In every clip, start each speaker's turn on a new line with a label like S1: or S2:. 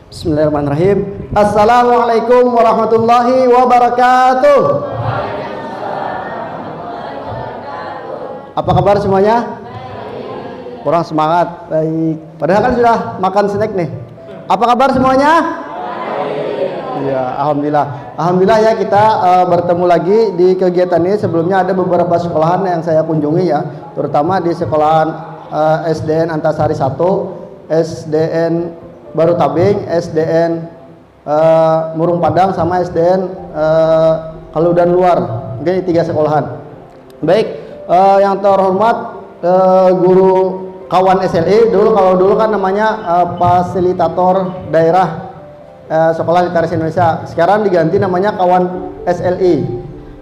S1: Bismillahirrahmanirrahim. Assalamualaikum warahmatullahi wabarakatuh. Apa kabar semuanya? Kurang semangat. Baik. Padahal kan sudah makan snack nih. Apa kabar semuanya? Iya, alhamdulillah. Alhamdulillah ya, kita bertemu lagi di kegiatan ini. Sebelumnya ada beberapa sekolahan yang saya kunjungi ya, terutama di sekolahan SDN Antasari 1, SDN Baru Tabing, SDN Murung Padang, sama SDN Kaludan Luar. Mungkin 3 sekolahan. Baik, yang terhormat guru kawan SLI, kalau dulu kan namanya fasilitator daerah Sekolah Literasi Indonesia. Sekarang diganti namanya kawan SLI,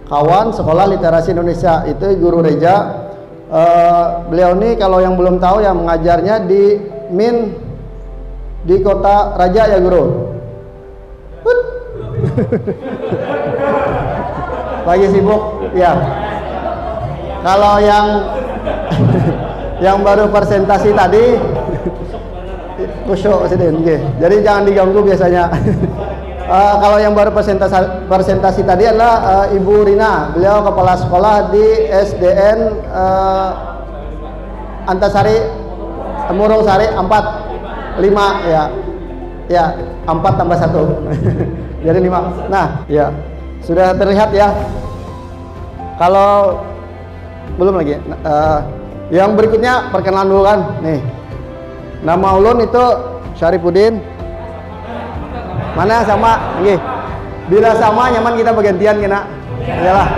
S1: kawan Sekolah Literasi Indonesia. Itu Guru Reja. Beliau ini kalau yang belum tahu ya, mengajarnya di MIN di Kota Raja ya Guru. Lagi sibuk ya. Kalau yang baru presentasi tadi kusuk sedih. Jadi jangan diganggu biasanya. Kalau yang baru presentasi tadi adalah Ibu Rina. Beliau kepala sekolah di SDN Antasari Murung Sari 4 5 ya 4 tambah 1 jadi 5. Nah ya, sudah terlihat ya. Kalau belum lagi yang berikutnya perkenalan dulu kan nih. Nama ulun itu Syarifuddin. Mana sama nggih, bila sama nyaman kita bergantian kena iyalah.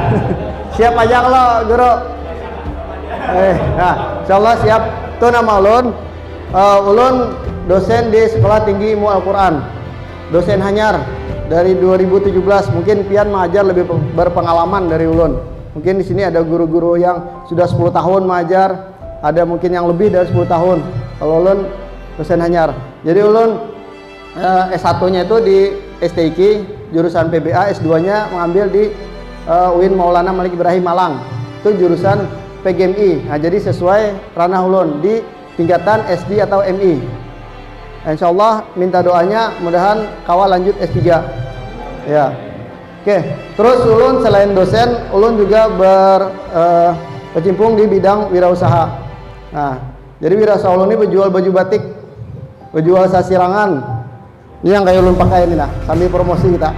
S1: Siap aja kalau Guru. Nah insyaallah siap. Itu nama ulun. Ulun dosen di Sekolah Tinggi Ilmu Al-Quran, dosen hanyar dari 2017. Mungkin pian mengajar lebih berpengalaman dari ulun. Mungkin di sini ada guru-guru yang sudah 10 tahun mengajar, ada mungkin yang lebih dari 10 tahun. Kalau ulun dosen hanyar. Jadi ulun S1-nya itu di STIQ jurusan PBA, S2-nya mengambil di UIN Maulana Malik Ibrahim Malang. Itu jurusan PGMI. Nah, jadi sesuai ranah ulun di tingkatan SD atau MI. Insya Allah minta doanya mudahan kawal lanjut S3 ya. Oke, terus ulun selain dosen, ulun juga berkecimpung di bidang wirausaha. Nah, jadi wirausaha ulun ini berjual baju batik, berjual sasirangan. Ini yang kayak ulun pakai ini, nah sambil promosi kita.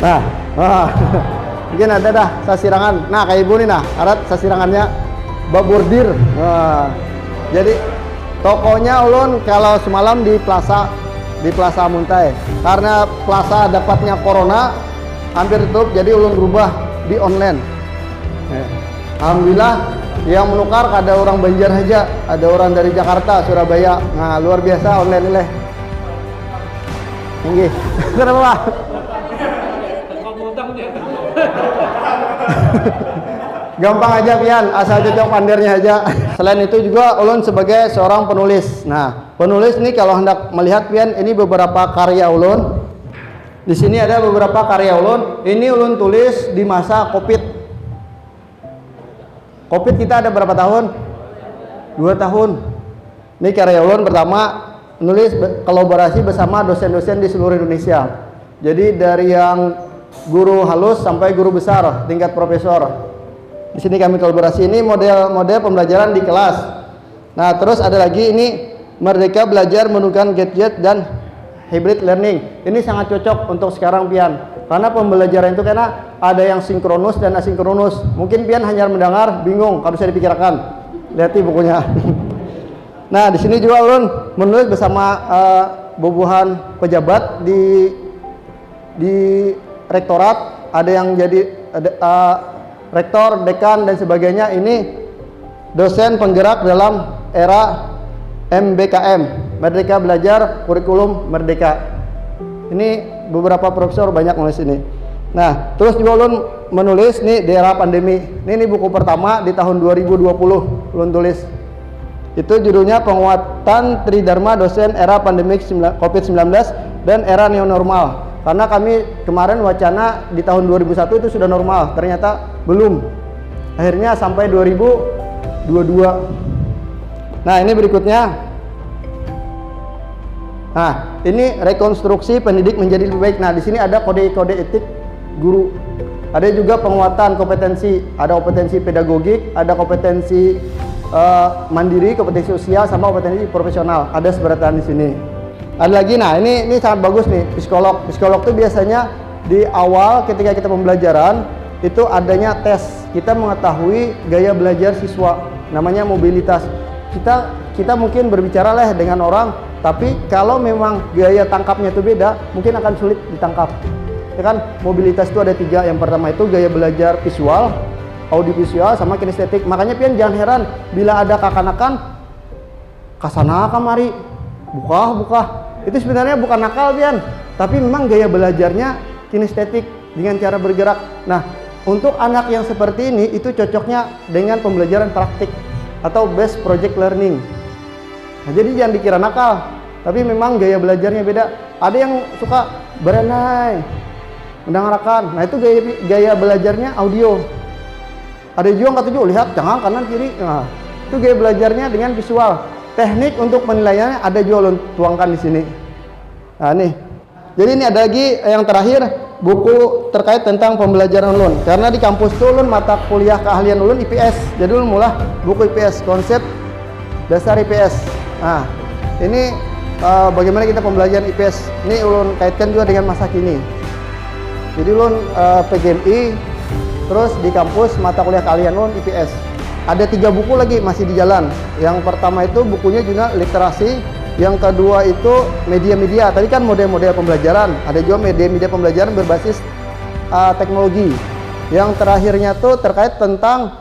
S1: Nah, mungkin ada dah sasirangan. Nah kayak ibu nih, nah arat sasirangannya babordir. Jadi tokonya ulun kalau semalam di Plaza Muntai, karena Plaza dapatnya corona hampir tutup, jadi ulun rubah di online. Alhamdulillah yang menukar ada orang Banjar aja, ada orang dari Jakarta, Surabaya. Nah luar biasa online ini. Tinggi. Kenapa? Gampang aja pian, asal cocok pandirnya aja. Selain itu juga ulun sebagai seorang penulis. Nah, penulis nih kalau hendak melihat pian, ini beberapa karya ulun. Di sini ada beberapa karya ulun. Ini ulun tulis di masa Covid. Covid kita ada berapa tahun? 2 tahun. Ini karya ulun pertama, menulis kolaborasi bersama dosen-dosen di seluruh Indonesia. Jadi dari yang guru halus sampai guru besar tingkat profesor. Di sini kami kolaborasi. Ini model pembelajaran di kelas. Nah, terus ada lagi ini Merdeka Belajar Menggunakan Gadget dan Hybrid Learning. Ini sangat cocok untuk sekarang pian. Karena pembelajaran itu karena ada yang sinkronus dan asinkronus. Mungkin pian hanya mendengar bingung, harus dipikirkan. Lihat bukunya. Nah, di sini juga ulun menulis bersama bobohan pejabat di rektorat. Ada yang jadi rektor, dekan dan sebagainya. Ini dosen penggerak dalam era MBKM, Merdeka Belajar Kurikulum Merdeka. Ini beberapa profesor banyak nulis ini. Nah, terus juga ulun menulis nih di era pandemi. Ini buku pertama di tahun 2020 ulun tulis. Itu judulnya Penguatan Tridharma Dosen Era Pandemik COVID-19 dan Era New Normal. Karena kami kemarin wacana di tahun 2001 itu sudah normal, ternyata belum. Akhirnya sampai 2022. Nah, ini berikutnya. Nah, ini rekonstruksi pendidik menjadi lebih baik. Nah, di sini ada kode-kode etik guru. Ada juga penguatan kompetensi. Ada kompetensi pedagogik, ada kompetensi mandiri, kompetensi sosial, sama kompetensi profesional. Ada seberatan di sini. Ada lagi, nah ini sangat bagus nih, psikolog. Psikolog itu biasanya di awal ketika kita pembelajaran itu adanya tes. Kita mengetahui gaya belajar siswa, namanya mobilitas. Kita mungkin berbicara lah dengan orang, tapi kalau memang gaya tangkapnya itu beda, mungkin akan sulit ditangkap. Ya kan, mobilitas itu ada 3. Yang pertama itu gaya belajar visual, audiovisual, sama kinestetik. Makanya pian jangan heran bila ada kakanakan kasana kamari, buka. Itu sebenarnya bukan nakal pian, tapi memang gaya belajarnya kinestetik dengan cara bergerak. Nah, untuk anak yang seperti ini itu cocoknya dengan pembelajaran praktik atau based project learning. Nah, jadi jangan dikira nakal, tapi memang gaya belajarnya beda. Ada yang suka berenai, mendengarkan. Nah, itu gaya belajarnya audio. Ada juga nggak tujuh, lihat jangan kanan kiri. Nah, itu gaya belajarnya dengan visual. Teknik untuk penilaiannya ada juga ulun tuangkan di sini. Nah, nih. Jadi ini ada lagi yang terakhir, buku terkait tentang pembelajaran ulun. Karena di kampus itu ulun mata kuliah keahlian ulun IPS. Jadi ulun mulai buku IPS, konsep dasar IPS. Nah, ini bagaimana kita pembelajaran IPS. Ini ulun kaitkan juga dengan masa kini. Jadi ulun PGMI, terus di kampus mata kuliah keahlian ulun IPS. Ada 3 buku lagi masih di jalan. Yang pertama itu bukunya juga literasi. Yang kedua itu media-media. Tadi kan model-model pembelajaran. Ada juga media-media pembelajaran berbasis teknologi. Yang terakhirnya tuh terkait tentang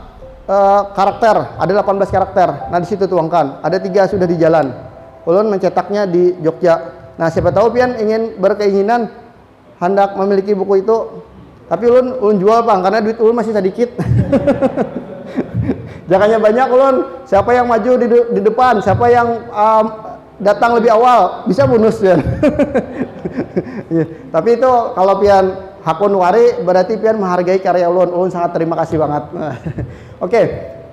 S1: karakter. Ada 18 karakter. Nah, di situ tuangkan. Ada 3 sudah di jalan. Ulun mencetaknya di Jogja. Nah, siapa tahu pian ingin berkeinginan hendak memiliki buku itu. Tapi ulun jual, Bang, karena duit ulun masih sedikit. Jangannya banyak ulun. Siapa yang maju di depan, siapa yang datang lebih awal bisa bonus ya. Tapi itu kalau pian hakun wari berarti pian menghargai karya ulun. Ulun sangat terima kasih banget. Oke,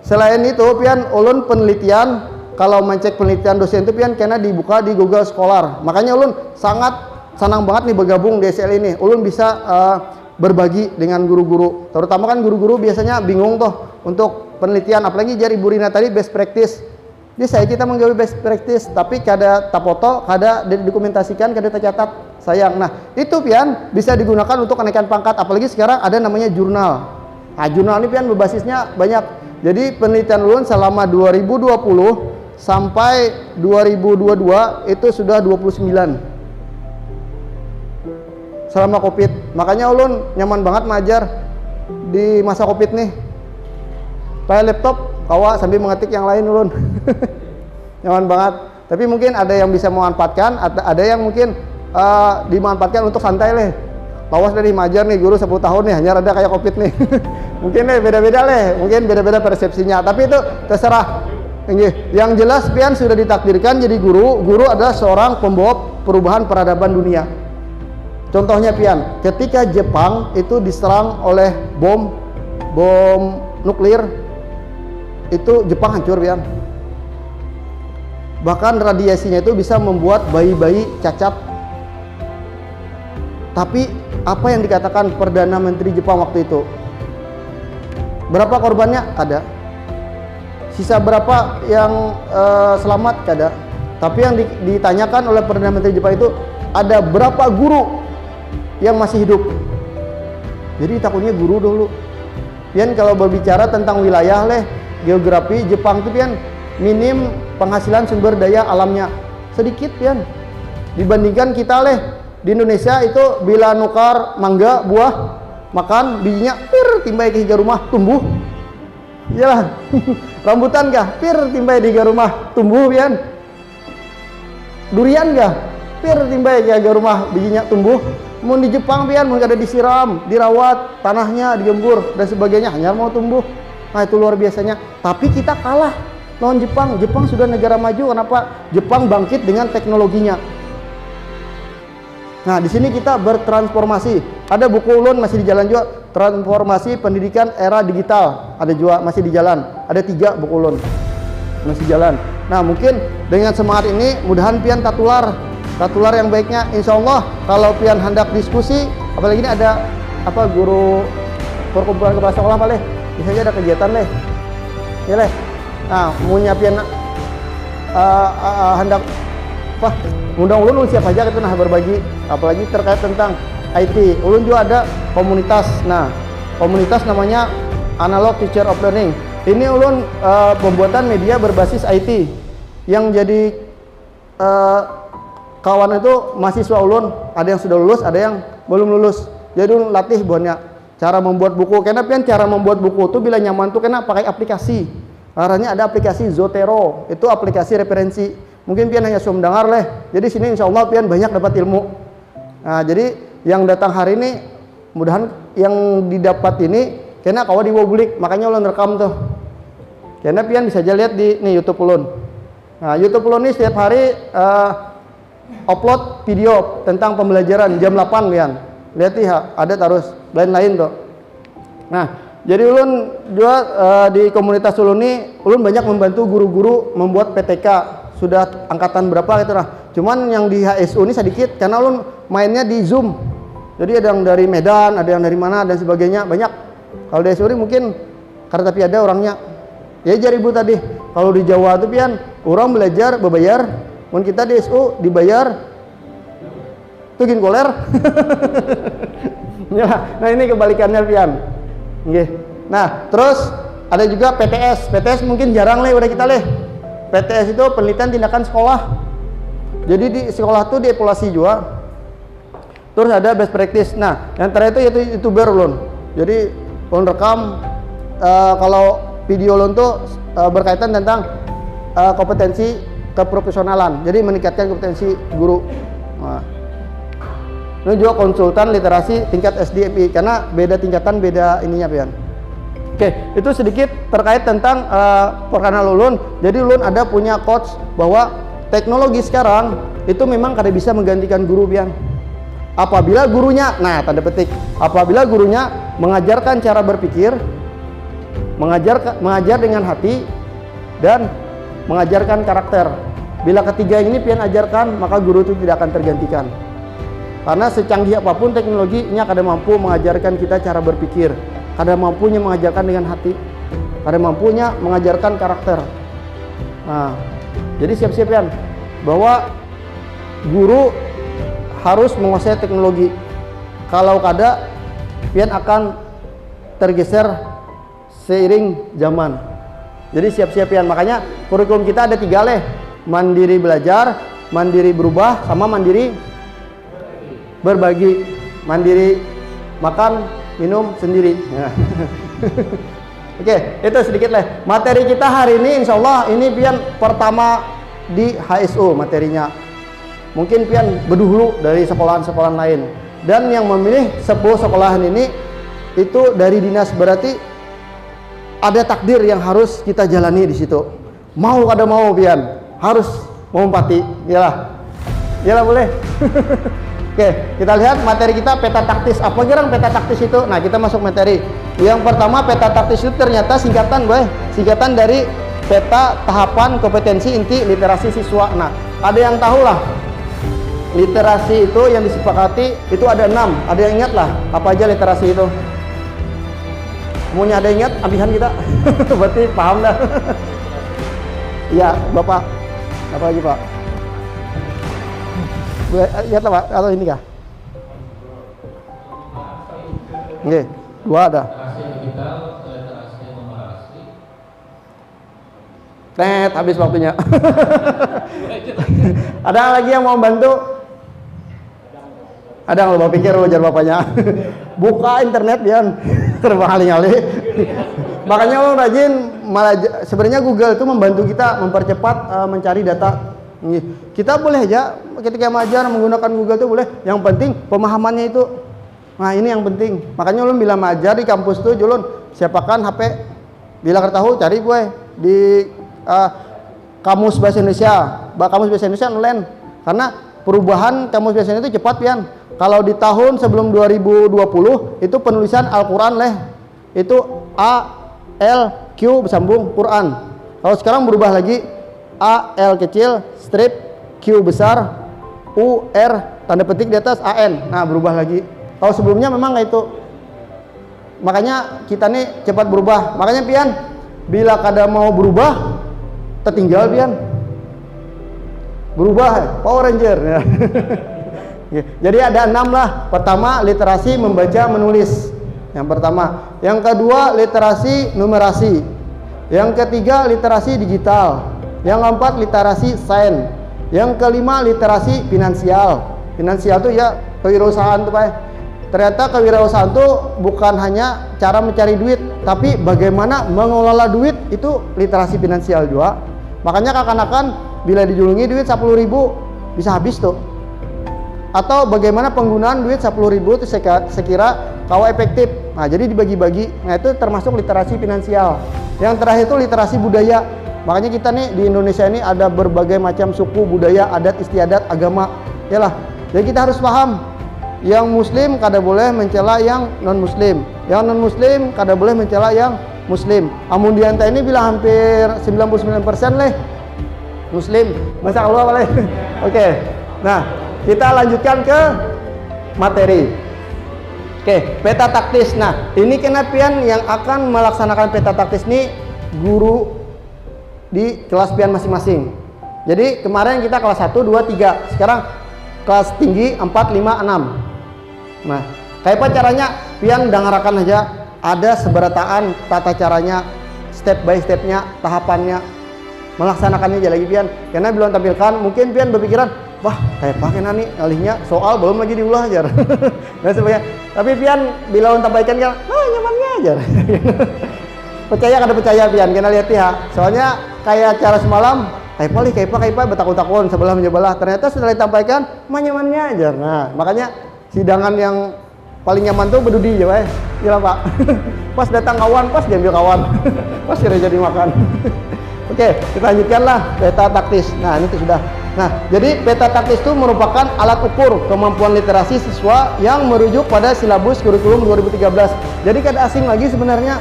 S1: selain itu pian ulun penelitian, kalau mencek penelitian dosen itu pian kena dibuka di Google Scholar. Makanya ulun sangat senang banget nih bergabung di SL ini. Ulun bisa berbagi dengan guru-guru. Terutama kan guru-guru biasanya bingung tuh untuk penelitian, apalagi jari Bu Rina tadi best practice. Jadi kita menggawe best practice, tapi kada tapoto, kada dokumentasikan, kada tercatat. Sayang. Nah, itu pian bisa digunakan untuk kenaikan pangkat, apalagi sekarang ada namanya jurnal. Nah, jurnal ini pian berbasisnya banyak. Jadi penelitian ulun selama 2020 sampai 2022 itu sudah 29. Selama Covid. Makanya ulun nyaman banget mengajar di masa Covid nih. Pakai laptop kawa sambil mengetik yang lain ulun. Nyaman banget. Tapi mungkin ada yang bisa memanfaatkan, ada yang mungkin dimanfaatkan untuk santai leh. Lawas dari mengajar nih guru 10 tahun nih, hanya ada kayak Covid nih. Mungkin beda-beda leh, mungkin beda-beda persepsinya. Tapi itu terserah. Yang jelas pian sudah ditakdirkan jadi guru. Guru adalah seorang pembawa perubahan peradaban dunia. Contohnya pian, ketika Jepang itu diserang oleh bom nuklir, itu Jepang hancur pian. Bahkan radiasinya itu bisa membuat bayi-bayi cacat. Tapi apa yang dikatakan Perdana Menteri Jepang waktu itu? Berapa korbannya? Kada. Sisa berapa yang selamat? Kada. Tapi yang ditanyakan oleh Perdana Menteri Jepang itu, ada berapa guru yang masih hidup? Jadi takutnya guru dulu. Pian kalau berbicara tentang wilayah leh, geografi Jepang itu pian minim penghasilan sumber daya alamnya sedikit pian. Dibandingkan kita leh di Indonesia itu bila nukar mangga buah makan bijinya timbay ke higa rumah tumbuh. Iyalah. Rambutan kah timbay di higa rumah tumbuh pian. Durian kah timbay ke higa rumah bijinya tumbuh. Mau di Jepang pian mau kada disiram, dirawat, tanahnya digembur dan sebagainya hanya mau tumbuh. Nah, itu luar biasanya. Tapi kita kalah lawan Jepang. Jepang sudah negara maju. Kenapa? Jepang bangkit dengan teknologinya. Nah, di sini kita bertransformasi. Ada buku ulun masih di jalan juga, transformasi pendidikan era digital. Ada juga masih di jalan. Ada 3 buku ulun masih jalan. Nah, mungkin dengan semangat ini mudahan pian tatular Tatular yang baiknya, insya Allah kalau pian hendak diskusi, apalagi ini ada apa guru perkumpulan kepala sekolah apa leh, bisa aja ada kegiatan leh, ya leh. Nah, punya pian hendak apa, undang ulun siapa aja gitu nah berbagi, apalagi terkait tentang IT. Ulun juga ada komunitas. Nah, komunitas namanya Analog Teacher of Learning. Ini ulun pembuatan media berbasis IT. Yang jadi kawan itu mahasiswa ulun, ada yang sudah lulus, ada yang belum lulus. Jadi ulun latih banyak cara membuat buku. Karena pian cara membuat buku itu bila nyaman tuh kena pakai aplikasi. Caranya ada aplikasi Zotero, itu aplikasi referensi. Mungkin pian hanya sudah mendengar leh. Jadi sini insya Allah pian banyak dapat ilmu. Nah, jadi yang datang hari ini, mudahan yang didapat ini kena kawa di publik, makanya ulun rekam tuh. Karena pian bisa aja lihat di nih YouTube ulun. Nah, YouTube ulun ini setiap hari upload video tentang pembelajaran jam 8 pian. Lihat ya, ada terus lain-lain tuh. Nah, jadi ulun juga di komunitas ulun ini, ulun banyak membantu guru-guru membuat PTK. Sudah angkatan berapa gitu lah. Cuman yang di HSU ini sedikit karena ulun mainnya di Zoom. Jadi ada yang dari Medan, ada yang dari mana dan sebagainya, banyak. Kalau di HSU ini mungkin karena tapi ada orangnya. Ya jar ibu tadi. Kalau di Jawa tuh pian orang belajar berbayar, mun kita di HSU dibayar. Tuh gin koler. Ya, nah ini kebalikannya pian. Nggih. Nah, terus ada juga PTS. PTS mungkin jarang leh udah kita leh. PTS itu penelitian tindakan sekolah. Jadi di sekolah tuh dievaluasi juga. Terus ada best practice. Nah, yang terakhir itu yaitu YouTuber ulun. Jadi ulun rekam kalau video ulun tuh berkaitan tentang kompetensi keprofesionalan. Jadi meningkatkan kompetensi guru. Nah, ini juga konsultan literasi tingkat SDMI karena beda tingkatan, beda ininya pian. Oke, itu sedikit terkait tentang perkenalan ulun. Jadi ulun ada punya coach bahwa teknologi sekarang itu memang kada bisa menggantikan guru pian. Apabila gurunya, nah tanda petik, apabila gurunya mengajarkan cara berpikir, mengajar dengan hati dan mengajarkan karakter. Bila ketiga ini pian ajarkan, maka guru itu tidak akan tergantikan. Karena secanggih apapun teknologinya kada mampu mengajarkan kita cara berpikir, kada mampunya mengajarkan dengan hati, kada mampunya mengajarkan karakter. Nah, jadi siap-siap pian bahwa guru harus menguasai teknologi. Kalau kada, pian akan tergeser seiring zaman. Jadi siap-siap pian. Makanya kurikulum kita ada 3 leh. Mandiri belajar, mandiri berubah, sama mandiri berbagi. Mandiri makan, minum sendiri. Ya. Oke, itu sedikit leh. Materi kita hari ini insya Allah ini pian pertama di HSU materinya. Mungkin pian berdahulu dari sekolahan-sekolahan lain. Dan yang memilih 10 sekolahan ini itu dari dinas, berarti ada takdir yang harus kita jalani di situ. Mau kada mau pian, harus mengumpati. Iyalah. Iyalah boleh. Oke, kita lihat materi kita peta taktis. Apa kira peta taktis itu? Nah, kita masuk materi. Yang pertama peta taktis itu ternyata singkatan, boy. Singkatan dari peta tahapan kompetensi inti literasi siswa. Nah, ada yang tahu lah. Literasi itu yang disepakati itu ada 6. Ada yang ingat lah apa aja literasi itu? Semuanya ada ingat? Abihan kita. Berarti paham dah. Iya, Bapak. Apa lagi, Pak? Lihat lah, Pak. Atau ini kah? Oke, 2 ada. Net, habis waktunya. Ada lagi yang mau bantu? Ada yang lupa pikir wajar bapaknya. Buka internet Bian. Terbang kali-kali. Makanya lo rajin, malah sebenarnya Google itu membantu kita mempercepat mencari data. Kita boleh aja ketika mengajar menggunakan Google itu boleh. Yang penting pemahamannya itu. Nah, ini yang penting. Makanya ulun bila mengajar di kampus tuh ulun siapakan HP. Bila ketahu cari gue di kamus bahasa Indonesia. Kamus bahasa Indonesia online. Karena perubahan kamus bahasa Indonesia itu cepat pian. Kalau di tahun sebelum 2020 itu penulisan Al-Qur'an leh. Itu A L Q bersambung Quran. Kalau sekarang berubah lagi A L kecil strip Q besar U, R, tanda petik di atas AN. Nah, berubah lagi. Kalau sebelumnya memang nggak itu. Makanya kita nih cepat berubah. Makanya pian, bila kada mau berubah, tertinggal pian. Berubah, Power Ranger. Ya. Jadi ada 6 lah. Pertama, literasi membaca menulis. Yang pertama. Yang kedua, literasi numerasi. Yang ketiga, literasi digital. Yang keempat, literasi sains. Yang kelima, literasi finansial. Finansial itu ya kewirausahaan tuh Pak. Ternyata kewirausahaan itu bukan hanya cara mencari duit, tapi bagaimana mengelola duit, itu literasi finansial juga. Makanya kakak-kakak bila dijulungi duit 10.000 bisa habis tuh. Atau bagaimana penggunaan duit 10.000 itu sekira kawa efektif. Nah, jadi dibagi-bagi. Nah, itu termasuk literasi finansial. Yang terakhir itu literasi budaya. Makanya kita nih di Indonesia ini ada berbagai macam suku, budaya, adat istiadat, agama. Yalah. Jadi kita harus paham. Yang muslim kada boleh mencela yang non muslim. Yang non muslim kada boleh mencela yang muslim. Amun dianta ini bila hampir 99% leh muslim. Masa keluar boleh. Oke. Nah, kita lanjutkan ke materi. Oke, peta taktis. Nah, ini kenapian yang akan melaksanakan peta taktis ini guru di kelas pian masing-masing. Jadi kemarin kita kelas 1, 2, 3. Sekarang kelas tinggi 4, 5, 6. Nah, kayak apa caranya? Pian dengarkan aja. Ada seberataan tata caranya, step by stepnya, tahapannya. Melaksanakannya aja lagi pian. Karena belum tampilkan, mungkin pian berpikiran, wah kayak pakai nani alihnya soal belum lagi diulah aja. Nah, sebagainya. Tapi pian bila tampaikan kan, nyamannya aja. Percaya kada percaya pian, kena lihat ya. Soalnya kayak cara semalam, kayak apa betakun-takun sebelah menyebelah. Ternyata setelah ditampaikan, nyamannya aja. Nah, makanya sidangan yang paling nyaman tuh berdudi aja, gila Pak. Pas datang kawan, pas diambil kawan, pas kira jadi makan. Oke, kita lanjutkanlah peta taktis. Nah, ini tuh sudah. Nah, jadi peta taktis itu merupakan alat ukur kemampuan literasi siswa yang merujuk pada silabus kurikulum 2013. Jadi kada asing lagi sebenarnya,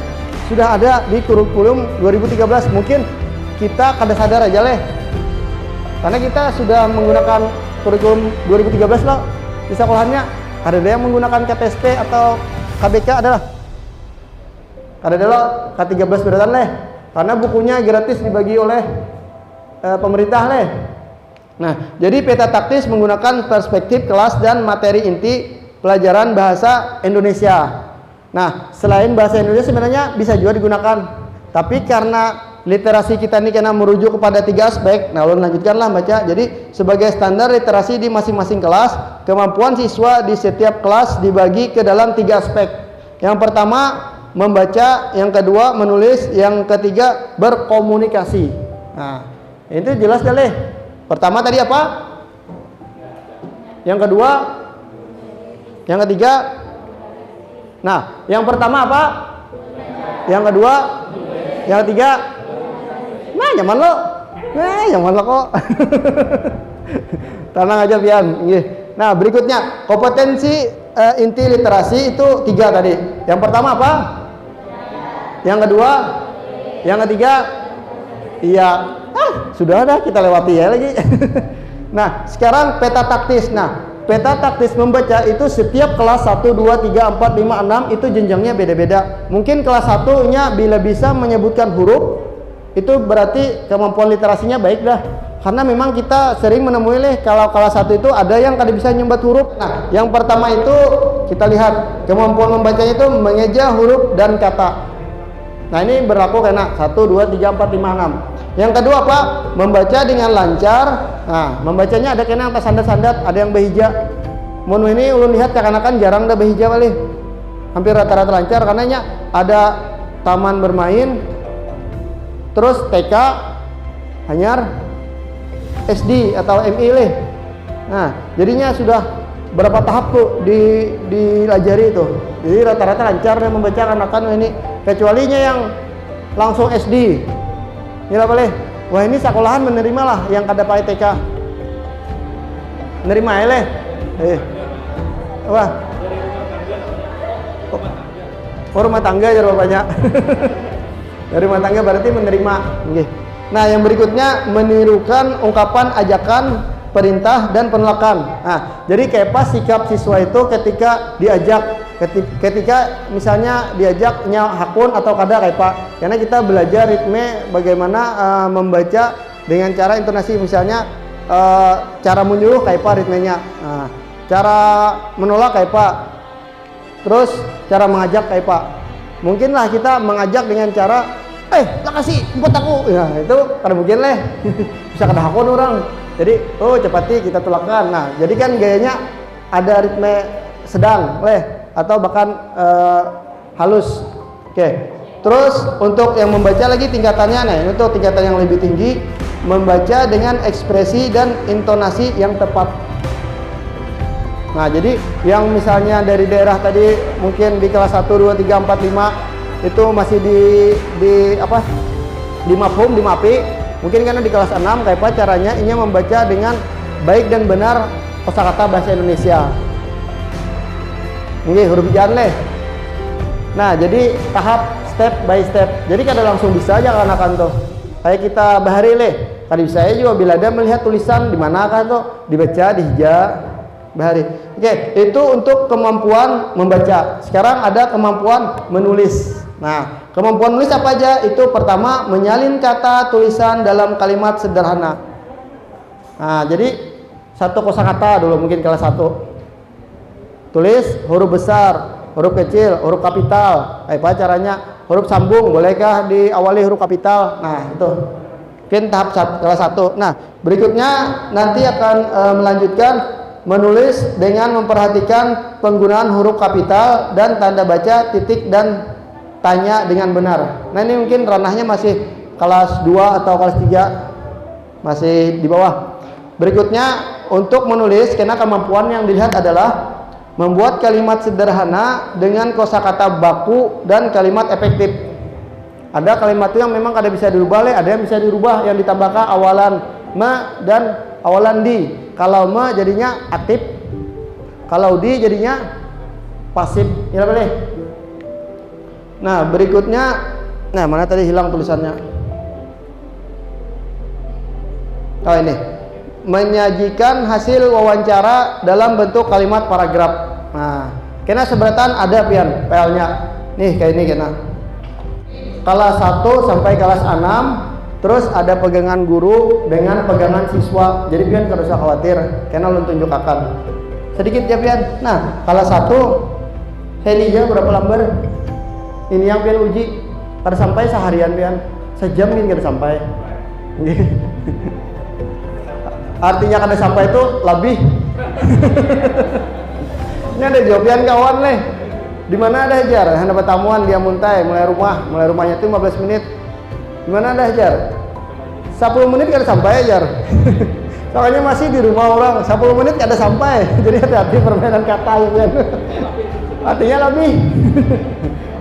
S1: sudah ada di kurikulum 2013. Mungkin kita kada sadar aja leh. Karena kita sudah menggunakan kurikulum 2013 loh. Di sekolahannya ada yang menggunakan KTSP atau KBK adalah. Ada lo K13 beratan leh. Karena bukunya gratis dibagi oleh pemerintah leh. Nah, jadi peta taktis menggunakan perspektif kelas dan materi inti pelajaran bahasa Indonesia. Nah, selain bahasa Indonesia sebenarnya bisa juga digunakan. Tapi karena literasi kita ini kena merujuk kepada 3 aspek. Nah, ulun lanjutkanlah baca. Jadi, sebagai standar literasi di masing-masing kelas, kemampuan siswa di setiap kelas dibagi ke dalam 3 aspek. Yang pertama, membaca, yang kedua, menulis, yang ketiga, berkomunikasi. Nah, itu jelas dah leh. Pertama tadi apa? Yang kedua? Yang ketiga? Nah, yang pertama apa? Yang kedua? Yang ketiga? Nah, nyaman lo. Nah, nyaman lo kok. Tenang aja pian. Nah, berikutnya kompetensi inti literasi itu 3 tadi. Yang pertama apa? Yang kedua? Yang ketiga? Iya. Sudah ada, kita lewati ya lagi. Nah, sekarang peta taktis. Nah, peta taktis membaca itu setiap kelas 1, 2, 3, 4, 5, 6 itu jenjangnya beda-beda. Mungkin kelas 1-nya bila bisa menyebutkan huruf, itu berarti kemampuan literasinya baik dah. Karena memang kita sering menemui kalau kelas 1 itu ada yang kada bisa nyumbat huruf. Nah, yang pertama itu kita lihat kemampuan membacanya itu mengeja huruf dan kata. Nah, ini berlaku karena 1, 2, 3, 4, 5, 6. Yang kedua apa? Membaca dengan lancar. Nah, membacanya ada kena yang sandat-sandat, ada yang behija. Mun ini ulun lihat kakak-kakak jarang ada behija kali. Hampir rata-rata lancar karena ada taman bermain, terus TK, hanyar, SD atau MI leh. Nah, jadinya sudah berapa tahap tuh dilajari itu. Jadi rata-rata lancar dia membaca anak-anak ini. Kecualinya yang langsung SD. Ini apa leh? Wah, ini sekolahan menerima lah yang kada pakai TK. Menerima ya leh. Wah. Oh, rumah tangga ya bapaknya. Dari rumah tangga berarti menerima. Nah, yang berikutnya menirukan ungkapan ajakan perintah dan penolakan. Nah, jadi kayak pas sikap siswa itu ketika diajak, ketika misalnya diajaknya hakun atau kada kayak Pak. Karena kita belajar ritme bagaimana membaca dengan cara intonasi, misalnya cara menyuruh kayak Pak ritmenya. Nah, cara menolak kayak Pak. Terus cara mengajak kayak Pak. Mungkinlah kita mengajak dengan cara makasih buat aku. Ya, itu kada mungkin leh. Bisa kada hakun orang. Jadi, cepati kita tolakkan. Nah, jadi kan gayanya ada ritme sedang leh atau bahkan halus. Oke. Terus untuk yang membaca lagi tingkatannya, nah ini tuh tingkatan yang lebih tinggi, membaca dengan ekspresi dan intonasi yang tepat. Nah, jadi yang misalnya dari daerah tadi mungkin di kelas 1, 2, 3, 4, 5 itu masih di mafhum, di mapi. Mungkin karena di kelas 6 kayak apa caranya ini membaca dengan baik dan benar kosakata bahasa Indonesia. Ini huruf jan leh. Nah, jadi tahap step by step. Jadi kada langsung bisa aja kan tuh. Kayak kita bahari leh. Kada bisa aja juga bila ada melihat tulisan di mana kan tuh dibaca, dihija, bahari. Oke, itu untuk kemampuan membaca. Sekarang ada kemampuan menulis. Nah, kemampuan menulis apa aja? Itu pertama menyalin kata tulisan dalam kalimat sederhana. Nah, jadi satu kosakata dulu mungkin kelas 1. Tulis huruf besar, huruf kecil, huruf kapital. Apa caranya? Huruf sambung bolehkah diawali huruf kapital? Nah, itu. Mungkin tahap kelas 1. Nah, berikutnya nanti akan melanjutkan menulis dengan memperhatikan penggunaan huruf kapital dan tanda baca, titik dan tanya dengan benar. Nah, ini mungkin ranahnya masih kelas 2 atau kelas 3, masih di bawah. Berikutnya untuk menulis, karena kemampuan yang dilihat adalah membuat kalimat sederhana dengan kosakata baku dan kalimat efektif. Ada kalimat itu yang memang kada bisa dirubah, ada yang bisa dirubah, yang ditambahkan awalan ma dan awalan di. Kalau ma jadinya aktif, kalau di jadinya pasif. Ya boleh. Nah, berikutnya, nah mana tadi hilang tulisannya? Oh ini, menyajikan hasil wawancara dalam bentuk kalimat paragraf. Nah, kena seberatan ada pian PL-nya. Nih kayak ini kena. Kelas 1 sampai kelas 6, terus ada pegangan guru dengan pegangan siswa. Jadi pian tidak usah khawatir, kena ulun tunjukkan. Sedikit ya pian. Nah, kelas 1 Helija berapa lembar? Ini yang pian uji. Kada sampai seharian pian. Sejam mungkin kada sampai. Artinya kada sampai itu lebih. Ini ada jawaban kawan nih. Di mana ada hajar? Hanya pertemuan dia muntai mulai rumahnya itu 15 menit. Di mana ada hajar? 10 menit kada sampai hajar. Soalnya masih di rumah orang, 10 menit kada sampai. Jadi hati-hati permainan kata ya. Artinya lebih.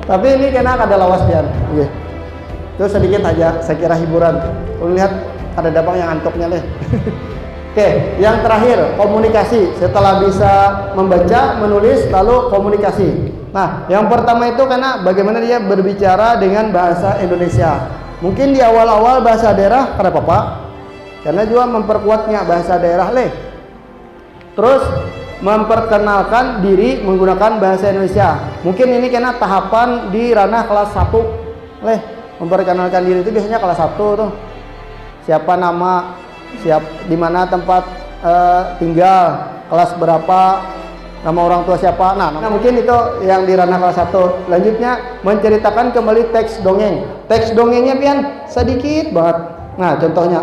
S1: Tapi ini kena kada lawas pian. Nggih. Itu sedikit aja saya kira hiburan. Lihat ada dabang yang antuknya deh. Oke, yang terakhir komunikasi. Setelah bisa membaca, menulis, lalu komunikasi. Nah, yang pertama itu karena bagaimana dia berbicara dengan bahasa Indonesia. Mungkin di awal-awal bahasa daerah kada apa-apa, karena juga memperkuatnya bahasa daerah leh. Terus memperkenalkan diri menggunakan bahasa Indonesia. Mungkin ini karena tahapan di ranah kelas 1 leh. Memperkenalkan diri itu biasanya kelas 1 tuh. Siapa nama, di mana tempat tinggal, kelas berapa, nama orang tua siapa. Nah, mungkin itu yang di ranah kelas 1. Lanjutnya menceritakan kembali teks dongeng. Teks dongengnya pian sedikit banget. Nah, contohnya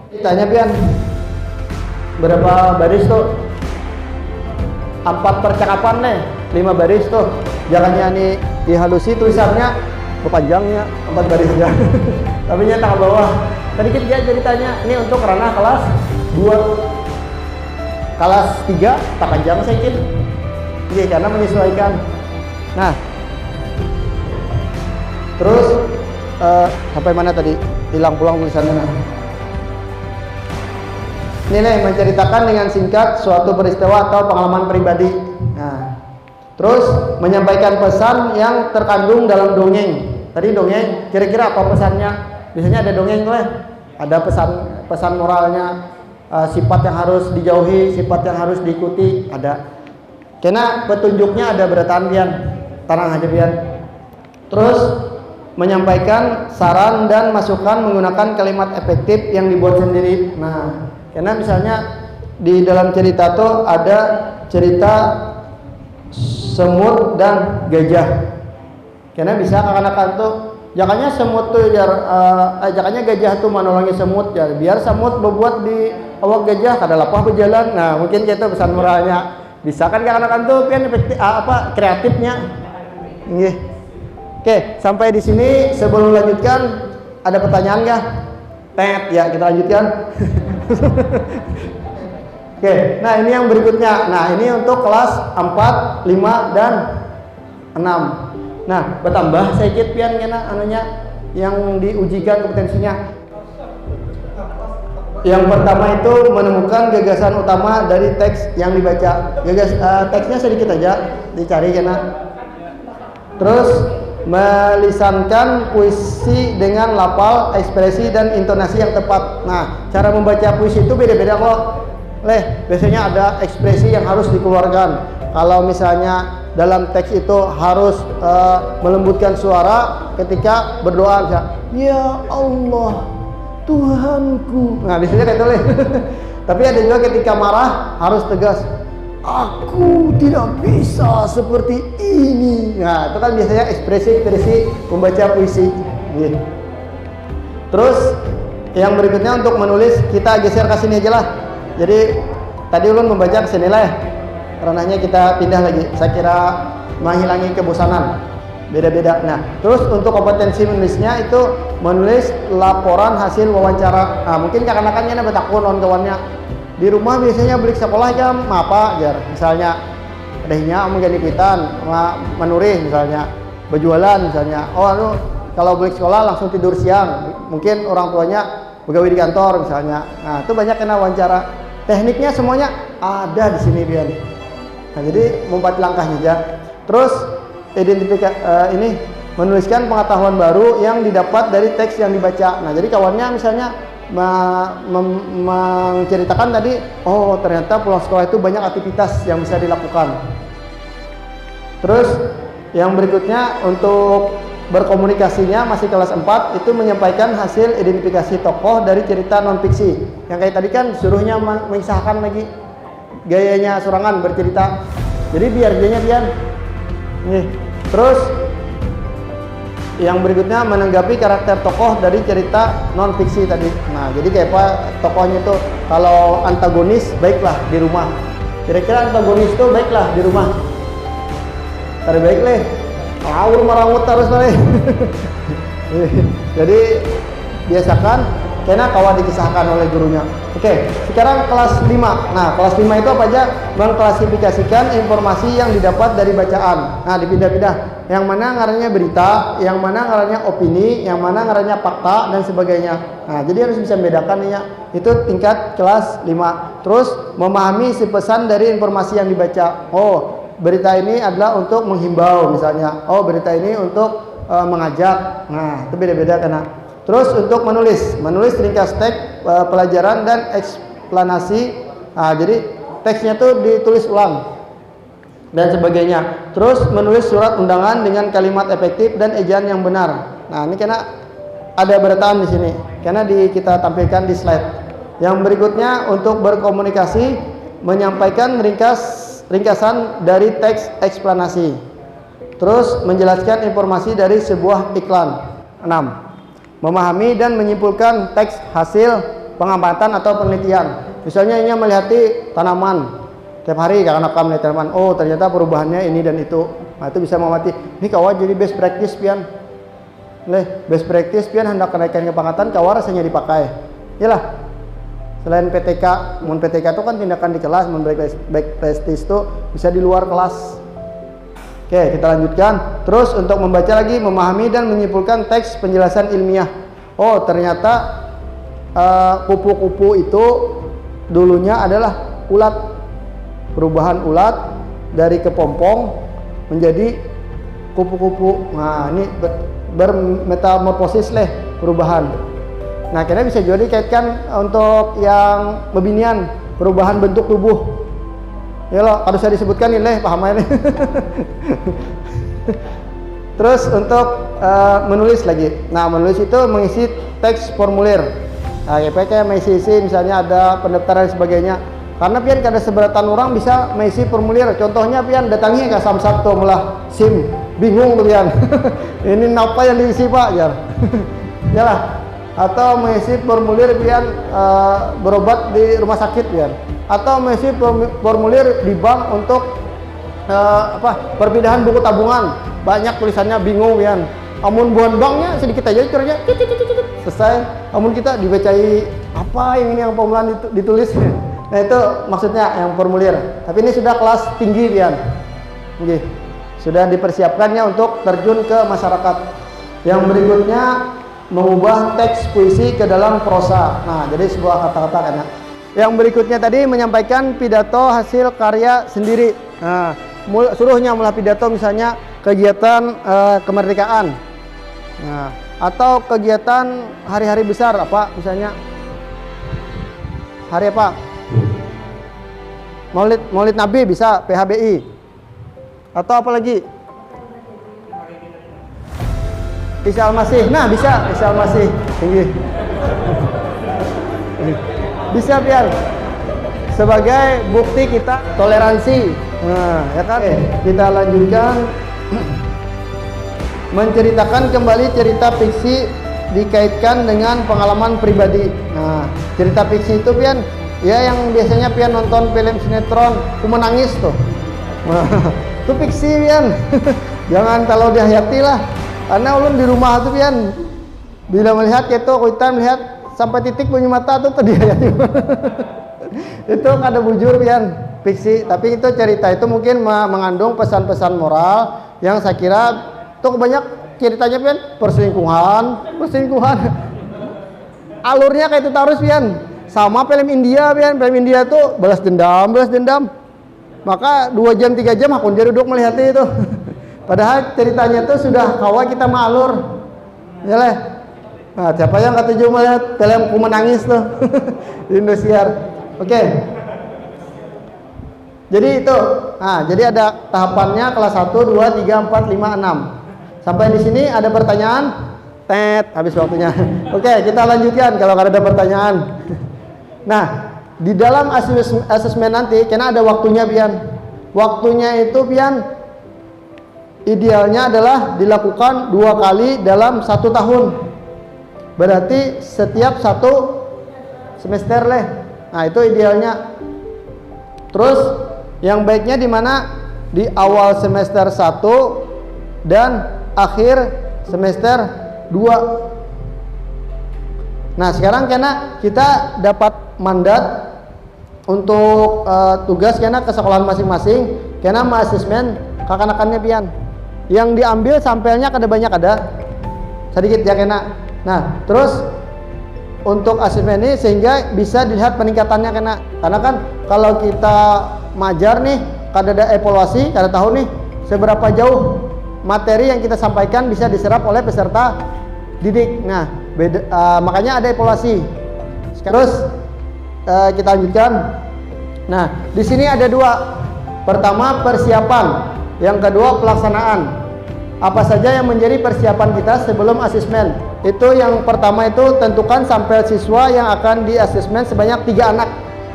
S1: ditanya pian berapa baris tuh? 4 percakapan nih, 5 baris tuh. Jangannya nih dihalusi tulisannya kepanjangnya 4 baris aja. Tapi nyata ke bawah. Sedikit dia ceritanya. Ini untuk ranah kelas 2. Kelas 3 tak panjang sedikit. Iya, karena menyesuaikan. Nah, terus sampai mana tadi? Hilang pulang tulisannya. Nah. Ini nih, menceritakan dengan singkat suatu peristiwa atau pengalaman pribadi. Nah, terus menyampaikan pesan yang terkandung dalam dongeng. Tadi dongeng, kira-kira apa pesannya? Biasanya ada dongeng tuh, ada pesan moralnya. sifat yang harus dijauhi, sifat yang harus diikuti, ada. Karena petunjuknya ada berataan pian, tanang aja pian. Terus menyampaikan saran dan masukan menggunakan kalimat efektif yang dibuat sendiri. Nah, karena misalnya di dalam cerita tuh ada cerita semut dan gajah. Karena bisa anak-anak tuh jakanya semut tuh jakanya gajah tuh menolongi semut ya, biar semut berbuat di awak gajah kada lapah berjalan. Nah, mungkin kita pesan moralnya bisa kan anak-anak tuh pian kreatifnya. Nggih. Oke, sampai di sini sebelum lanjutkan ada pertanyaan nggak? Tet ya, kita lanjutkan. Oke, nah ini yang berikutnya. Nah, ini untuk kelas 4, 5 dan 6. Nah, bertambah sedikit pian kena anunya yang diujikan kompetensinya. Yang pertama itu menemukan gagasan utama dari teks yang dibaca. Teksnya sedikit aja dicari kena. Terus melisankan puisi dengan lafal, ekspresi dan intonasi yang tepat. Nah, cara membaca puisi itu beda-beda kok. Biasanya ada ekspresi yang harus dikeluarkan. Kalau misalnya dalam teks itu harus melembutkan suara ketika berdoa, ya Allah Tuhanku. Nah, biasanya kayak itu. Tapi ada juga ketika marah harus tegas. Aku tidak bisa seperti ini. Nah, itu kan biasanya ekspresi membaca puisi. Terus yang berikutnya untuk menulis, kita geser ke sini aja lah. Jadi tadi ulun membaca ke sini lah ya. Ranahnya kita pindah lagi. Saya kira menghilangi kebosanan. Beda-beda. Nah, terus untuk kompetensi menulisnya itu menulis laporan hasil wawancara. Nah, mungkin kanak-kanaknya betakun on kawannya. Di rumah biasanya beli sekolah jam apa jar, misalnya adanya mengganti kuitan menurih misalnya berjualan misalnya, kalau beli sekolah langsung tidur siang, mungkin orang tuanya begawe di kantor misalnya. Nah, itu banyak kena wawancara, tekniknya semuanya ada di sini pian. Nah, jadi membuat langkahnya aja. Terus ini menuliskan pengetahuan baru yang didapat dari teks yang dibaca. Nah, jadi kawannya misalnya menceritakan tadi, oh ternyata pulang sekolah itu banyak aktivitas yang bisa dilakukan. Terus yang berikutnya untuk berkomunikasinya masih kelas 4 itu menyampaikan hasil identifikasi tokoh dari cerita non fiksi. Yang kayak tadi kan suruhnya mengisahkan lagi gayanya sorangan bercerita. Jadi biar dianya pian. Nih. Terus yang berikutnya menanggapi karakter tokoh dari cerita non fiksi tadi. Nah, jadi kayak apa tokohnya itu, kalau antagonis baiklah di rumah. Kira-kira antagonis itu baiklah di rumah. Terbaik leh. Awur marangut terus leh. Jadi biasakan karena kawan dikisahkan oleh gurunya. Oke, sekarang kelas 5. Nah, kelas 5 itu apa aja? Mengklasifikasikan informasi yang didapat dari bacaan. Nah, dipindah-pindah. Yang mana ngarannya berita, yang mana ngarannya opini, yang mana ngarannya fakta, dan sebagainya. Nah, jadi harus bisa membedakan ya. Itu tingkat kelas 5. Terus, memahami si pesan dari informasi yang dibaca. Oh, berita ini adalah untuk menghimbau misalnya. Oh, berita ini untuk mengajak. Nah, itu beda-beda karena. Terus untuk menulis ringkas teks pelajaran dan eksplanasi. Nah, jadi teksnya tuh ditulis ulang dan sebagainya. Terus menulis surat undangan dengan kalimat efektif dan ejaan yang benar. Nah, ini karena ada berataan di sini, karena kita tampilkan di slide. Yang berikutnya untuk berkomunikasi, menyampaikan ringkasan dari teks eksplanasi. Terus menjelaskan informasi dari sebuah iklan. 6. Memahami dan menyimpulkan teks hasil pengamatan atau penelitian. Misalnya ini melihati tanaman. Tiap hari karena kamu melihat tanaman, oh ternyata perubahannya ini dan itu. Nah, itu bisa mengamati. Ini kawan jadi best practice pian. Best practice pian hendak kenaikan kepangkatan kawan rasanya dipakai. Iyalah. Selain PTK, PTK itu kan tindakan di kelas, baik practice itu bisa di luar kelas. Oke, kita lanjutkan. Terus untuk membaca lagi, memahami dan menyimpulkan teks penjelasan ilmiah. Oh, ternyata kupu-kupu itu dulunya adalah ulat. Perubahan ulat dari kepompong menjadi kupu-kupu. Nah, ini bermetamorfosis perubahan. Nah, kena bisa juga dikaitkan untuk yang bebinian, perubahan bentuk tubuh. Ya lo, harus saya disebutkan ini, paham aja. Terus untuk menulis lagi. Nah, menulis itu mengisi teks formulir. Nah, kayak mengisi misalnya ada pendaftaran dan sebagainya. Karena pian kada seberatan orang bisa mengisi formulir. Contohnya pian datangi ke Samsat tuh malah SIM, bingung pian. Ini apa yang diisi Pak? Ya. Yalah. Atau mengisi formulir pian berobat di rumah sakit pian. Atau mengisi formulir di bank untuk perpindahan buku tabungan. Banyak tulisannya bingung pian. Amun buan banknya sedikit aja curnya selesai. Amun kita dibacai apa yang ini yang pemulaan ditulis. Nah itu maksudnya yang formulir. Tapi ini sudah kelas tinggi pian. Oke. Sudah dipersiapkannya untuk terjun ke masyarakat. Yang berikutnya mengubah teks puisi ke dalam prosa. Nah, jadi sebuah kata-kata kan ya. Yang berikutnya tadi menyampaikan pidato hasil karya sendiri. Nah, suruhnya mulai pidato misalnya kegiatan kemerdekaan. Nah, atau kegiatan hari-hari besar apa misalnya? Hari apa? Maulid Nabi bisa PHBI. Atau apa lagi? Isa Al-Masih. Nah, bisa Isa Al-Masih. Tinggi. Bisa biar sebagai bukti kita toleransi. Nah, ya kan? Kita lanjutkan menceritakan kembali cerita fiksi dikaitkan dengan pengalaman pribadi. Nah, cerita fiksi itu pian ya yang biasanya pian nonton film sinetron, aku menangis tuh. Itu fiksi pian. Jangan kalau dihayati lah. Karena ulun di rumah tuh pian bila melihat gitu kita melihat sampai titik punya mata tuh tadi hayati. Itu kada bujur pian fiksi, tapi itu cerita itu mungkin mengandung pesan-pesan moral yang saya kira tuh banyak ceritanya pian perselingkuhan. Alurnya kayak itu terus pian. Sama film India pian, film India tuh balas dendam. Maka 2 jam 3 jam aku jadi duduk melihat itu. Padahal ceritanya itu sudah kawa kita malur. Ya leh. Nah, siapa yang kata jauh melihat film Ku Menangis tuh di Indosiar. Oke. Jadi itu. Nah, jadi ada tahapannya kelas 1, 2, 3, 4, 5, 6. Sampai di sini ada pertanyaan? Tet, habis waktunya. Oke, kita lanjutkan kalau ada pertanyaan. Nah, di dalam asesmen nanti karena ada waktunya pian. Waktunya itu pian idealnya adalah dilakukan 2 kali dalam 1 tahun. Berarti setiap 1 semester leh. Nah, itu idealnya. Terus yang baiknya di mana? Di awal semester 1 dan akhir semester 2. Nah, sekarang karena kita dapat mandat untuk tugas karena ke sekolahan masing-masing, karena asesmen kakak-kanakannya pian. Yang diambil sampelnya kada banyak ada. Sedikit ya kena. Nah, terus untuk asesmen ini sehingga bisa dilihat peningkatannya kena. Karena kan kalau kita majar nih, kada ada evaluasi, kada tahu nih seberapa jauh materi yang kita sampaikan bisa diserap oleh peserta didik. Nah, makanya ada evaluasi. Terus kita lanjutkan. Nah, di sini ada 2. Pertama persiapan, yang kedua pelaksanaan. Apa saja yang menjadi persiapan kita sebelum asesmen? Itu yang pertama itu tentukan sampel siswa yang akan di asesmen sebanyak 3 anak.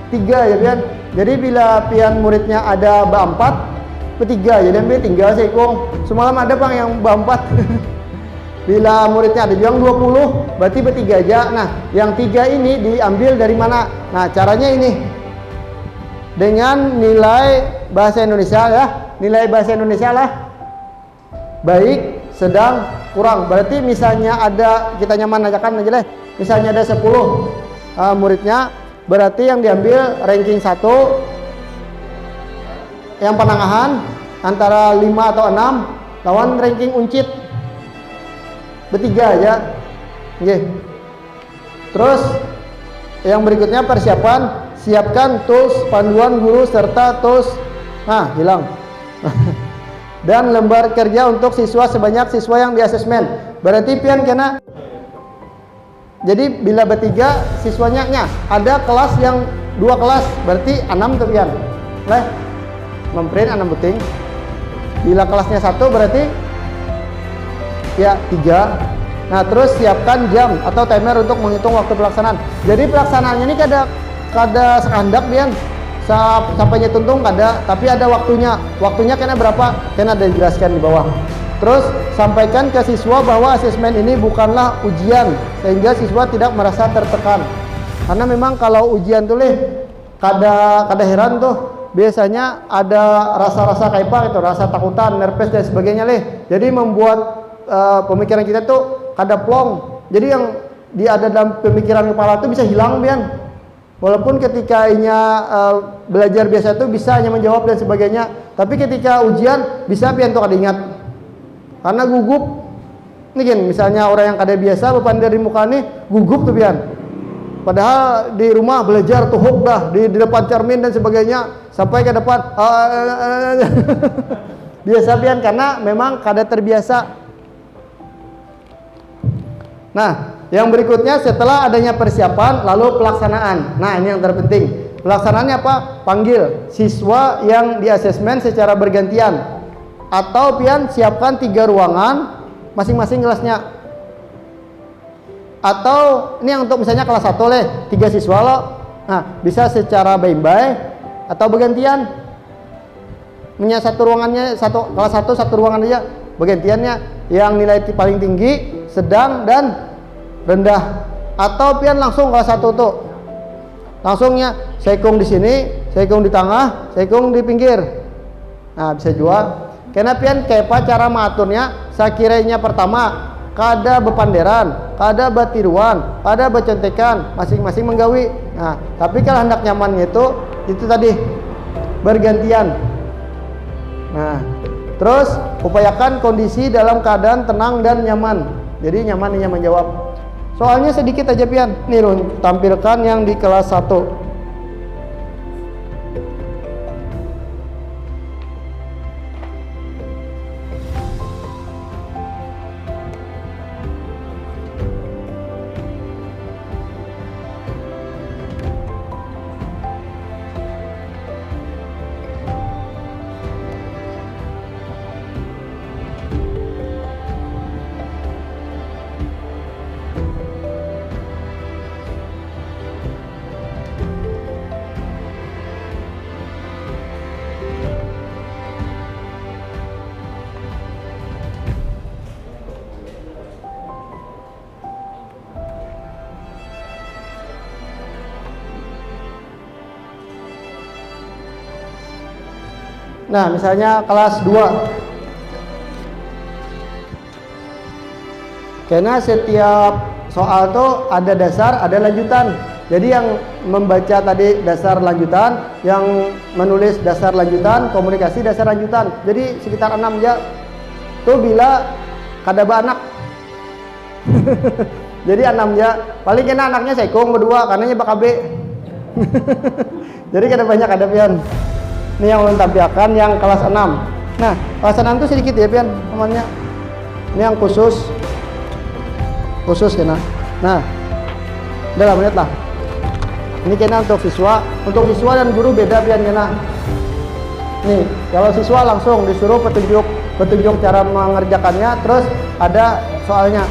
S1: 3 ya pian. Jadi bila pian muridnya ada ba-4, bertiga jadi ambil tinggal seikung. Semalam ada bang yang ba-4. Bila muridnya ada yang 20, berarti bertiga aja. Nah, yang 3 ini diambil dari mana? Nah, caranya ini. Dengan nilai bahasa Indonesia ya. Nilai bahasa Indonesia lah. Baik, sedang, kurang. Berarti misalnya ada, kita nyaman ajakan aja deh. Misalnya ada 10 muridnya, berarti yang diambil ranking 1 yang penangahan antara 5 atau 6 lawan ranking uncit. Bertiga aja. Oke. Terus yang berikutnya persiapan, siapkan tools panduan guru serta tools hilang. Dan lembar kerja untuk siswa sebanyak siswa yang di asesmen. Berarti pian kena Jadi bila bertiga siswanya ada kelas yang 2 kelas berarti 6 tuh pian. Leh. Memprint 6 buting. Bila kelasnya 1 berarti ya 3. Nah, terus siapkan jam atau timer untuk menghitung waktu pelaksanaan. Jadi pelaksanaannya ini kada sekandak pian. Sampainya tuntung kada, tapi ada waktunya. Waktunya kena berapa? Kena ada dijelaskan di bawah. Terus sampaikan ke siswa bahwa asesmen ini bukanlah ujian sehingga siswa tidak merasa tertekan. Karena memang kalau ujian tuh kada heran tuh biasanya ada rasa-rasa kayak apa gitu, rasa takutan, nervous dan sebagainya Jadi membuat pemikiran kita tuh kada plong. Jadi yang ada dalam pemikiran kepala tuh bisa hilang pian. Walaupun ketika belajar biasa tuh bisa hanya menjawab dan sebagainya, tapi ketika ujian bisa pian tuh kada ingat. Karena gugup ini kan misalnya orang yang kada biasa bepan dari muka nih gugup tuh pian. Padahal di rumah belajar tuh dah di depan cermin dan sebagainya sampai ke depan biasa pian karena memang kada terbiasa. Nah, yang berikutnya setelah adanya persiapan lalu pelaksanaan. Nah, ini yang terpenting. Pelaksanaannya apa? Panggil siswa yang di asesmen secara bergantian. Atau pian siapkan 3 ruangan masing-masing kelasnya. Atau ini yang untuk misalnya kelas 1 3 siswa Nah, bisa secara baik-baik atau bergantian. Satu ruangannya kelas 1 satu ruangan aja. Bergantiannya yang nilai paling tinggi, sedang dan rendah. Atau pian langsung kelas 1 tuh. Langsungnya sekung di sini, sekung di tengah, sekung di pinggir. Nah, bisa juga. Karena pian kepa cara mengaturnya, sakiranya pertama kada bepanderan, kada batiruan, kada becontekan, masing-masing menggawi. Nah, tapi kalau hendak nyamannya itu tadi bergantian. Nah, terus upayakan kondisi dalam keadaan tenang dan nyaman. Jadi nyaman menjawab. Soalnya sedikit aja pian. Nih tampilkan yang di kelas 1. Nah, misalnya kelas 2. Karena setiap soal tuh ada dasar, ada lanjutan. Jadi yang membaca tadi dasar lanjutan, yang menulis dasar lanjutan, komunikasi dasar lanjutan. Jadi sekitar 6 aja. Tuh bila kada anak. Jadi 6 aja. Paling kena anaknya sekong berdua, karenanya BKB. Jadi kada banyak ada pian. Ini yang ulun tampilkan yang kelas 6. Nah, kelas 6 itu sedikit ya pian namanya. Ini yang khusus kena. Nah, udah menit lah. Ini kena untuk siswa dan guru beda pian kena. Nih, kalau siswa langsung disuruh petunjuk cara mengerjakannya, terus ada soalnya.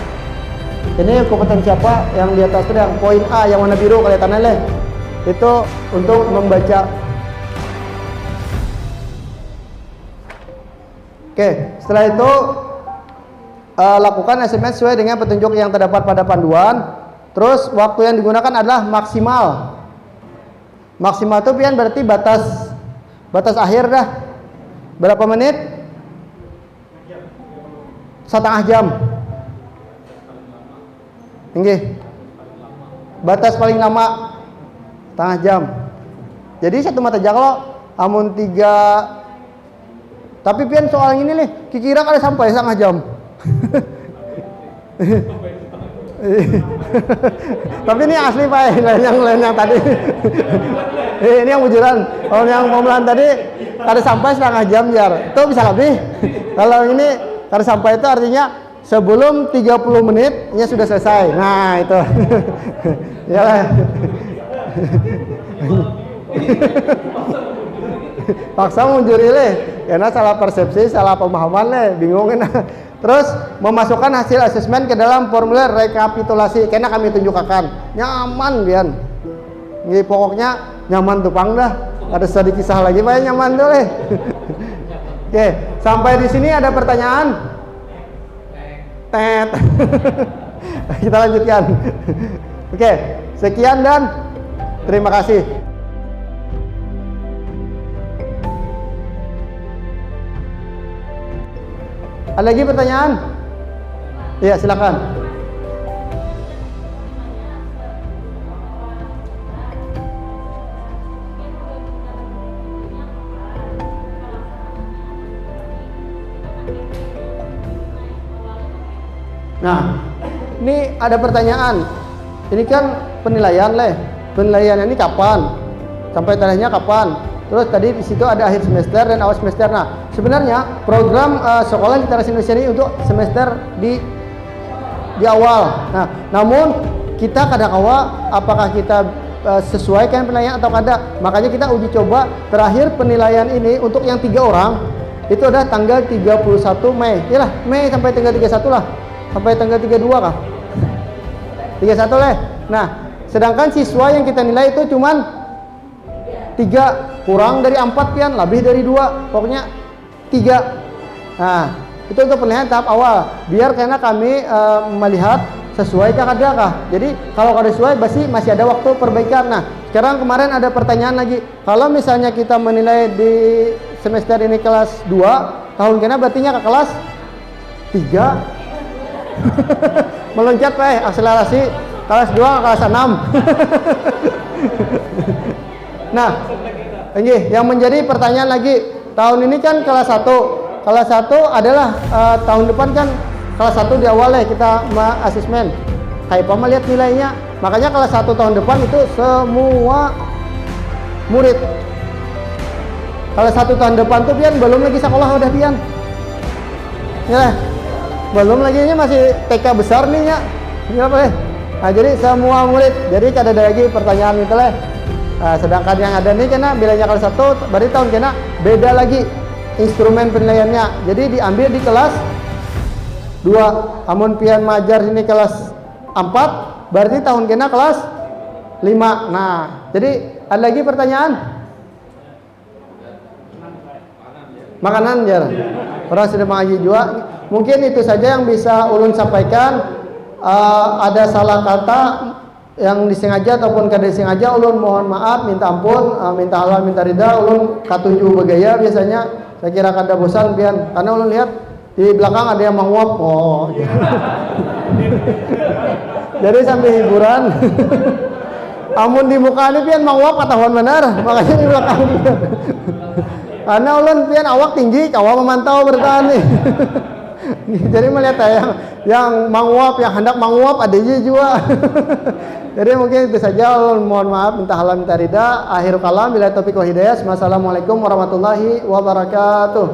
S1: Ini kompetensi apa yang di atas itu yang poin A yang warna biru kelihatannya itu untuk membaca. Oke, setelah itu lakukan SMS sesuai dengan petunjuk yang terdapat pada panduan. Terus waktu yang digunakan adalah maksimal. Maksimal itu pian berarti batas akhir dah. Berapa menit? Setengah jam. Nggih. Batas paling lama setengah jam. Jadi satu mata kalau amun 3. Tapi pian soal ini kira kada sampai setengah jam. Tapi ini asli Pak, lain yang tadi. Ini yang bujuran. Kalau yang pemulahan tadi kada sampai setengah jam jar. Itu bisa lebih. Kalau ini kada sampai itu artinya sebelum 30 menitnya sudah selesai. Nah, itu. Ya. Paksa munjuri leh, karena salah persepsi, salah pemahaman leh, bingungin. Terus memasukkan hasil asesmen ke dalam formulir rekapitulasi, karena kami tunjukkan nyaman bian. Ini pokoknya nyaman tuh pang dah. Ada sedikit kisah lagi, pak nyaman tuh leh. Oke, sampai di sini ada pertanyaan? Tet. Kita lanjutkan. Oke, sekian dan terima kasih. Ada lagi pertanyaan? Iya, silakan. Nah, ini ada pertanyaan. Ini kan penilaian leh. Penilaian ini kapan? Sampai terakhirnya kapan? Terus tadi di situ ada akhir semester dan awal semester. Nah, sebenarnya program sekolah literasi Indonesia ini untuk semester di awal. Nah, namun kita kadang-kala apakah kita sesuaikan penilaian atau kada. Makanya kita uji coba terakhir penilaian ini untuk yang 3 orang itu ada tanggal 31 Mei. Iyalah, Mei sampai tanggal 31 lah. Sampai tanggal 32 kah? 31 leh. Nah, sedangkan siswa yang kita nilai itu cuman 3, kurang dari 4 pian, lebih dari 2, pokoknya 3. Nah, itu untuk penilaian tahap awal. Biar karena kami melihat sesuai kah ada kah. Jadi kalau kada sesuai masih ada waktu perbaikan. Nah, sekarang kemarin ada pertanyaan lagi. Kalau misalnya kita menilai di semester ini kelas 2, tahun kena berartinya ke kelas 3. Meloncat pak, akselerasi kelas 2 ke kelas 6. Nah, ini yang menjadi pertanyaan lagi, tahun ini kan kelas 1. Kelas 1 adalah tahun depan kan kelas 1 di awal ya kita asesmen. Kayak apa lihat nilainya. Makanya kelas 1 tahun depan itu semua murid. Kelas 1 tahun depan tuh pian belum lagi sekolah udah pian. Ya. Belum lagi ini masih TK besar nih ya. Ini apa ya? Nah, jadi semua murid. Jadi kada ada lagi pertanyaan gitu lah. Nah, sedangkan yang ada nih kena bilangnya kelas 1 berarti tahun kena beda lagi instrumen penilaiannya. Jadi diambil di kelas 2. Amun pian majar ini kelas 4 berarti tahun kena kelas 5. Nah, jadi ada lagi pertanyaan? Makanan jar. Orang sudah mengaji juga. Mungkin itu saja yang bisa ulun sampaikan. Ada salah kata yang disengaja ataupun kada disengaja, ulun mohon maaf, minta ampun, minta halal, minta ridha. Ulun katuju begaya biasanya. Saya kira kada bosan pian, karena ulun lihat di belakang ada yang menguap. Oh. Jadi sambil hiburan. Amun di muka ini pian menguap ketahuan benar, makanya di belakang. Karena ulun pian awak tinggi, kawa memantau bertahan nih. Jadi melihat yang menguap, yang hendak menguap ada juga. Jadi mungkin itu saja. Mohon maaf, minta halal, minta ridha. Akhir kalam, bila taufiq wal hidayah. Wassalamualaikum warahmatullahi wabarakatuh.